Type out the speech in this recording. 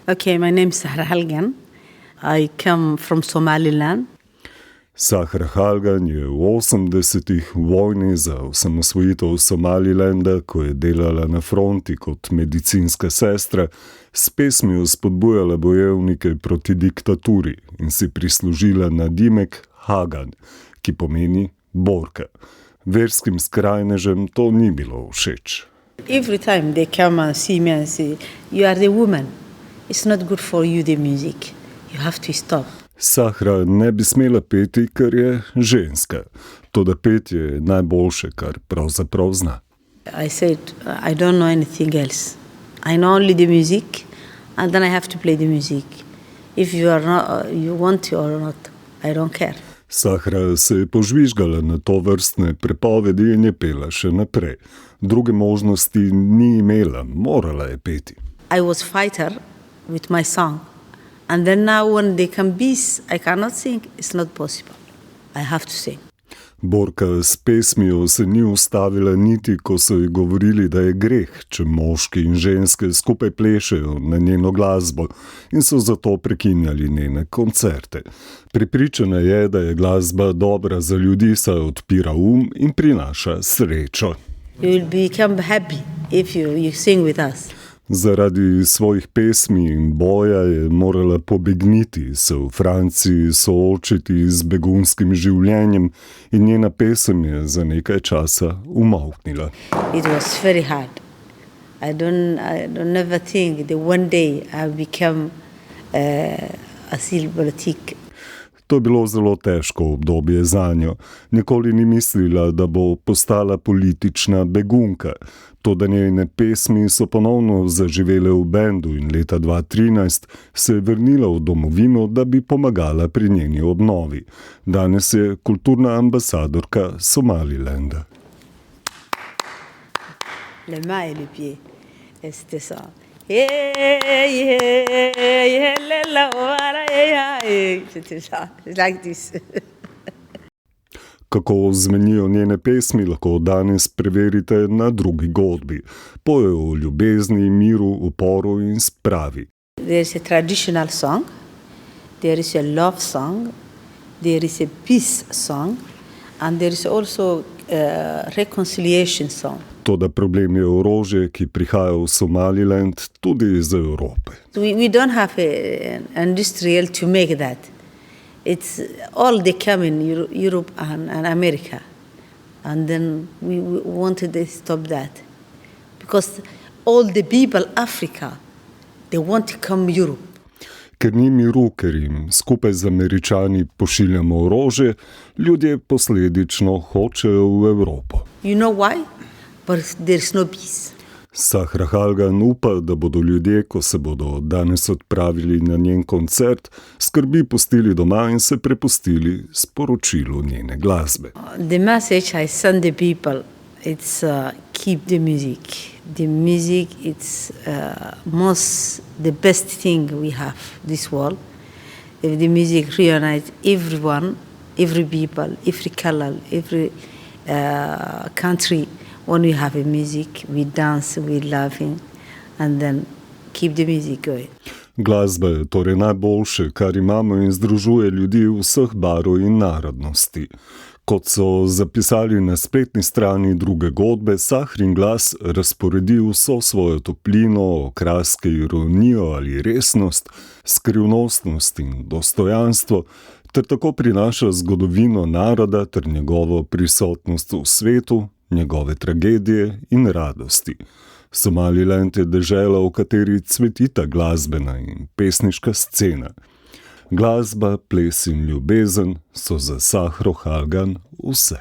Okay, my name is Sahra Halgan. I come from Somaliland. Sahra Halgan je v 80-ih v vojni za osamosvojitev Somalilanda, ko je delala na fronti kot medicinska sestra, s pesmijo spodbujala bojevnike proti diktaturi in si prislužila nadimek Hagan, ki pomeni borka. Verskim skrajnežem to ni bilo všeč. Every time they come and see me and say, you are the woman. It's not good for you, the music. You have to stop. Sahra ne bi smela peti, ker je ženska. Toda petje je najboljše, kar pravzaprav zna. I said, I don't know anything else. I know only the music, and then I have to play the music. If you are not, you want to or not, I don't care. Sahra se je požvižgala na to vrstne prepovedi in je pela še naprej. Druge možnosti ni imela, morala je peti. I was fighter with my song. And then now when they come beats, I cannot sing. It's not possible. I have to sing. Borka s pesmijo se ni ustavila niti, ko so ji govorili, da je greh, če moški in ženske skupaj plešejo na njeno glasbo in so zato prekinjali njene koncerte. Prepričana je, da je glasba dobra za ljudi, saj odpira in prinaša srečo. You will become happy if you sing with us. Zaradi svojih pesmi in boja je morala pobegniti, se v Franciji soočiti z begunskim življenjem in njena pesem je za nekaj časa umolknila. It was very hard. I don't never think that one day I become asylum politik. To je bilo zelo težko obdobje zanjo. Nikoli ni mislila, da bo postala politična begunka. Toda njene pesmi so ponovno zaživele v bendu in leta 2013 se je vrnila v domovino, da bi pomagala pri njeni obnovi. Danes je kulturna ambasadorka Somalilanda. Le main et le pied. C'était ça. C'était ça. Like this. Kako zvenijo njene pesmi, lahko danes preverite na drugi godbi. Pojejo o ljubezni, miru, uporu in spravi. There is a traditional song, there is a love song, there is a peace song, and there is also a reconciliation song. Toda problem je orožje, ki prihaja v Somaliland tudi iz Evrope. We don't have an industrial to make that. It's all they come in Europe and America. And then we wanted to stop that. Because all the people Africa, they want to come Europe. Ker ni miru, ker jim skupaj z Američani pošiljamo orožje, ljudje posledično hočejo v Evropo. You know why? But there's no peace. Sahra Halgan upa, da bodo ljudje, ko se bodo danes odpravili na njen koncert, skrbi pustili doma in se prepustili sporočilu njene glasbe. The message I send the people, it's keep the music. The music, it's most the best thing we have this world. If the music reunites everyone, every people, every color, every country. When we have a music, we dance, we laughing, and then keep the music going. Glasba je torej najboljše, kar imamo in združuje ljudi vseh barv in narodnosti. Kot so zapisali na spletni strani druge godbe, Sahrin glas razporedi vso svojo toplino, okraske, ironijo ali resnost, skrivnostnost in dostojanstvo, ter tako prinaša zgodovino naroda ter njegovo prisotnost v svetu, njegove tragedije in radosti. Somaliland je dežela, v kateri cvetita glasbena in pesniška scena. Glasba, ples in ljubezen so za Sahro Halgan vse.